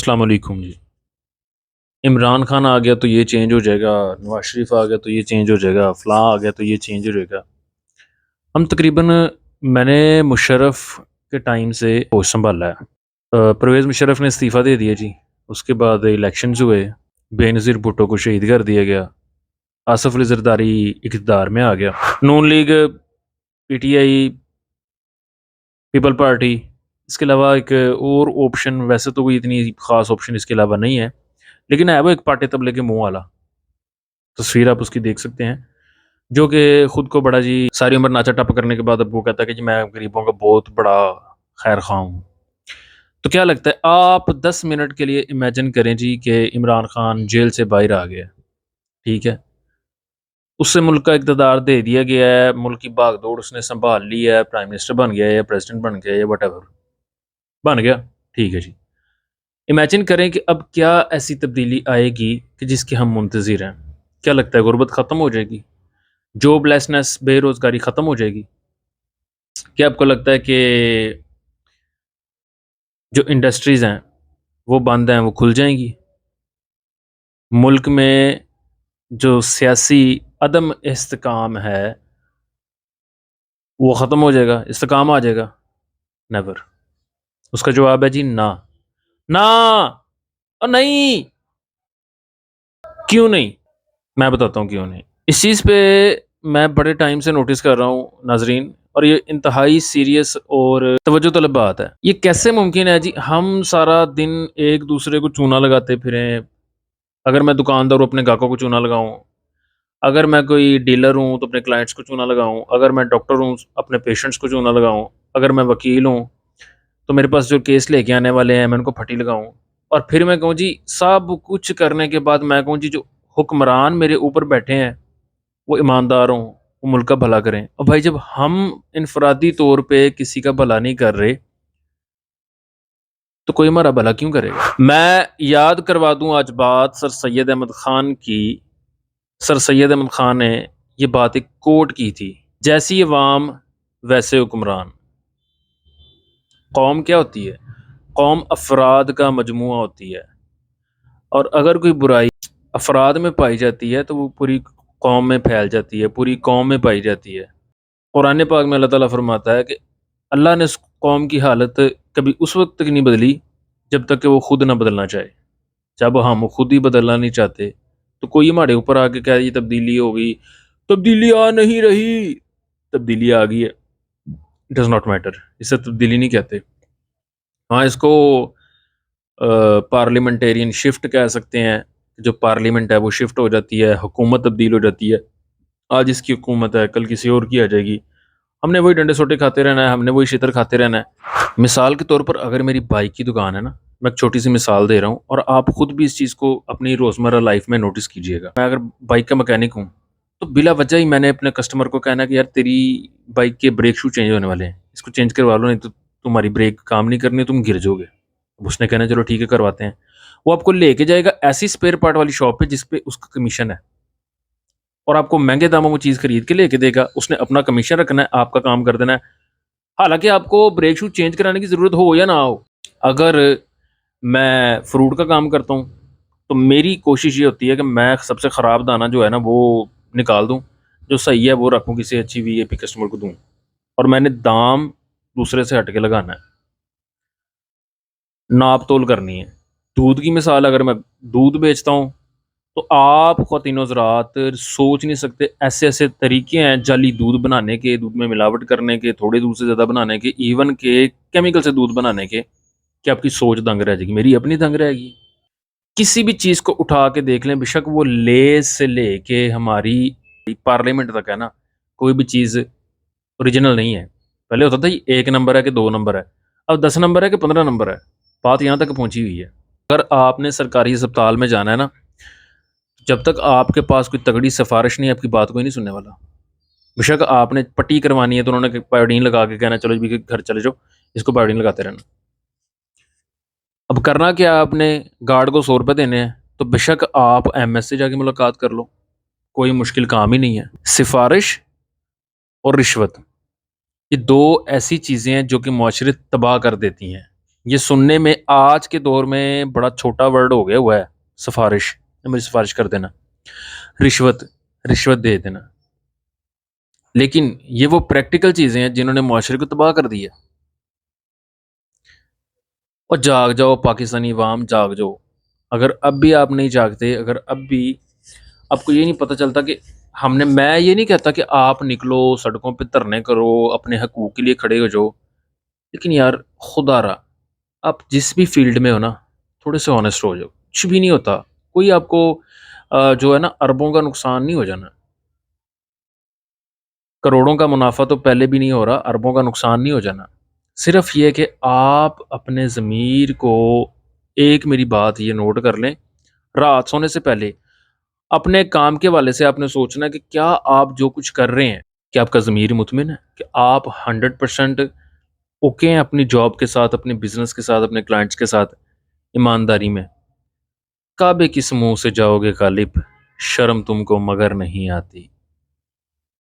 अस्सलाम वालेकुम जी। इमरान खान आ गया तो ये चेंज हो जाएगा, नवाज शरीफ आ गया तो ये चेंज हो जाएगा, फ़लाँ आ गया तो ये चेंज हो जाएगा। हम तकरीबन मैंने मुशर्रफ के टाइम से होश संभाला है। परवेज़ मुशर्रफ ने इस्तीफ़ा दे दिया जी। उसके बाद इलेक्शंस हुए, बेनज़ीर भुट्टो को शहीद कर दिया गया, आसिफ अली ज़रदारी इक़्तिदार में आ गया। नून लीग, पीटीआई, पीपल पार्टी, इसके अलावा एक और ऑप्शन, वैसे तो कोई इतनी ख़ास ऑप्शन इसके अलावा नहीं है, लेकिन है वो एक पाटे तबले के मुँह वाला। तस्वीर आप उसकी देख सकते हैं, जो कि खुद को बड़ा जी सारी उम्र नाचा टप करने के बाद अब वो कहता है कि जी मैं गरीबों का बहुत बड़ा खैर ख़्वाह हूँ। तो क्या लगता है, आप 10 मिनट के लिए इमेजिन करें जी कि इमरान खान जेल से बाहर आ गया, ठीक है? उससे मुल्क का इक़्तिदार दे दिया गया है, मुल्क की भागदौड़ उसने सँभाल ली है, प्राइम मिनिस्टर बन गया है या प्रेसिडेंट बन गया है या व्हाटएवर, बन गया, ठीक है जी। इमेजिन करें कि अब क्या ऐसी तब्दीली आएगी कि जिसके हम मुंतज़िर हैं? क्या लगता है, गुर्बत ख़त्म हो जाएगी? जॉबलेसनेस, बेरोज़गारी ख़त्म हो जाएगी? क्या आपको लगता है कि जो इंडस्ट्रीज़ हैं, वो बंद हैं, वो खुल जाएँगी? मुल्क में जो सियासी अदम इस्तेकाम है, वो ख़त्म हो जाएगा, इस्तेकाम आ जाएगा? नेवर। उसका जवाब है जी ना। ना नहीं, क्यों नहीं? मैं बताता हूँ क्यों नहीं। इस चीज़ पे मैं बड़े टाइम से नोटिस कर रहा हूँ नाज़रीन, और ये इंतहाई सीरियस और तवज्जो तलब बात है। ये कैसे मुमकिन है जी, हम सारा दिन एक दूसरे को चूना लगाते फिरें। अगर मैं दुकानदार हूँ, अपने ग्राहकों को चूना लगाऊँ, अगर मैं कोई डीलर हूँ तो अपने क्लाइंट्स को चूना लगाऊँ, अगर मैं डॉक्टर हूँ अपने पेशेंट्स को चूना लगाऊँ, अगर मैं वकील हूँ तो मेरे पास जो केस लेके आने वाले हैं मैं उनको फटी लगाऊँ, और फिर मैं कहूँ जी सब कुछ करने के बाद मैं कहूँ जी जो हुक्मरान मेरे ऊपर बैठे हैं वो ईमानदार हों, वो मुल्क का भला करें। और भाई जब हम इनफरादी तौर पे किसी का भला नहीं कर रहे, तो कोई हमारा भला क्यों करेगा? मैं याद करवा दूँ आज बात सर सैयद अहमद ख़ान की। सर सैयद अहमद ख़ान ने ये बात एक कोट की थी, जैसी अवाम वैसे हुक्मरान। कौम क्या होती है? कौम अफ़राद का मजमूआ होती है, और अगर कोई बुराई अफ़राद में पाई जाती है तो वो पूरी कौम में फैल जाती है, पूरी कौम में पाई जाती है। कुरान पाक में अल्लाह ताला फरमाता है कि अल्लाह ने उस कौम की हालत कभी उस वक़्त तक नहीं बदली जब तक कि वो खुद ना बदलना चाहे। जब हम खुद ही बदलना नहीं चाहते, तो कोई हमारे ऊपर आके कहे ये तब्दीली हो गई, तब्दीली आ नहीं रही, तब्दीली आ गई है, इट डज़ नॉट मैटर, इसे तब्दीली नहीं कहते। हाँ, इसको पार्लियामेंटेरियन शिफ्ट कह सकते हैं। जो पार्लियामेंट है वो शिफ्ट हो जाती है, हुकूमत तब्दील हो जाती है। आज इसकी हुकूमत है, कल किसी और की आ जाएगी। हमने वही डंडे सोटे खाते रहना है, हमने वही छितर खाते रहना है। मिसाल के तौर पर अगर मेरी बाइक की दुकान है ना, मैं एक छोटी सी मिसाल दे रहा हूँ और आप खुद भी इस चीज़ को अपनी रोज़मर्रा लाइफ में नोटिस कीजिएगा। मैं अगर बाइक का मैकेनिक हूँ, तो बिला वजह ही मैंने अपने कस्टमर को कहना है कि यार तेरी बाइक के ब्रेक शू चेंज होने वाले हैं, इसको चेंज करवा लो, नहीं तो तुम्हारी ब्रेक काम नहीं करनी, तुम गिर जाओगे। अब उसने कहना चलो ठीक है करवाते हैं। वो आपको लेके जाएगा ऐसी स्पेयर पार्ट वाली शॉप पे जिस पे उसका कमीशन है, और आपको महँगे दामों में चीज़ खरीद के लेके देगा। उसने अपना कमीशन रखना है, आपका काम कर देना है। हालाँकि आपको ब्रेक शू चेंज कराने की ज़रूरत हो या ना हो। अगर मैं फ्रूट का काम करता हूँ, तो मेरी कोशिश ये होती है कि मैं सबसे ख़राब दाना जो है ना वो निकाल दूँ, जो सही है वो रखूँ, किसी अच्छी वीआईपी कस्टमर को दूँ, और मैंने दाम दूसरे से हट के लगाना है, नाप-तोल करनी है। दूध की मिसाल, अगर मैं दूध बेचता हूँ, तो आप ख़वातीनो हज़रात सोच नहीं सकते, ऐसे-ऐसे तरीके हैं जाली दूध बनाने के, दूध में मिलावट करने के, थोड़े दूध से ज़्यादा बनाने के, इवन के केमिकल से दूध बनाने के, कि आपकी सोच दंग रह जाएगी, मेरी अपनी दंग रहेगी। किसी भी चीज़ को उठा के देख लें, बेशक वो लेज़ से लेके हमारी पार्लियामेंट तक है ना, कोई भी चीज़ ओरिजिनल नहीं है। पहले होता था ये 1 नंबर है कि 2 नंबर है, अब 10 नंबर है कि 15 नंबर है, बात यहाँ तक पहुँची हुई है। अगर आपने सरकारी अस्पताल में जाना है ना, जब तक आपके पास कोई तगड़ी सिफ़ारिश नहीं है, आपकी बात कोई नहीं सुनने वाला। बेशक आपने पट्टी करवानी है तो उन्होंने पायोडीन लगा के कहना चलो जी घर चले जाओ, इसको पायोडीन लगाते रहना। अब करना क्या है आपने, गार्ड को ₹100 देने हैं, तो बेशक आप एमएस से जाके मुलाकात कर लो, कोई मुश्किल काम ही नहीं है। सिफ़ारिश और रिश्वत, ये 2 ऐसी चीज़ें हैं जो कि मुआशरे तबाह कर देती हैं। ये सुनने में आज के दौर में बड़ा छोटा वर्ड हो गया हुआ है, सिफारिश, मेरी सिफारिश कर देना, रिश्वत, रिश्वत दे देना। लेकिन ये वो प्रैक्टिकल चीज़ें हैं जिन्होंने मुआशरे को तबाह कर दिया। और जाग जाओ पाकिस्तानी अवाम, जाग जाओ। अगर अब भी आप नहीं जागते, अगर अब भी आपको ये नहीं पता चलता कि हमने, मैं ये नहीं कहता कि आप निकलो सड़कों पे धरने करो, अपने हकूक़ के लिए खड़े हो जाओ। लेकिन यार खुदारा, आप जिस भी फ़ील्ड में हो ना, थोड़े से ऑनेस्ट हो जाओ। कुछ भी नहीं होता। कोई आपको जो है ना, अरबों का नुकसान नहीं हो जाना। करोड़ों का मुनाफ़ा तो पहले भी नहीं हो रहा, अरबों का नुकसान नहीं हो जाना। सिर्फ़ ये कि आप अपने ज़मीर को, एक मेरी बात ये नोट कर लें, रात सोने से पहले अपने काम के हवाले से आपने सोचना है कि क्या आप जो कुछ कर रहे हैं, क्या आपका ज़मीर मुतमिन है? कि आप 100% ओके हैं अपनी जॉब के साथ, अपने बिज़नेस के साथ, अपने क्लाइंट्स के साथ, ईमानदारी में? काबे किस मुँह से जाओगे गालिब, शर्म तुमको मगर नहीं आती।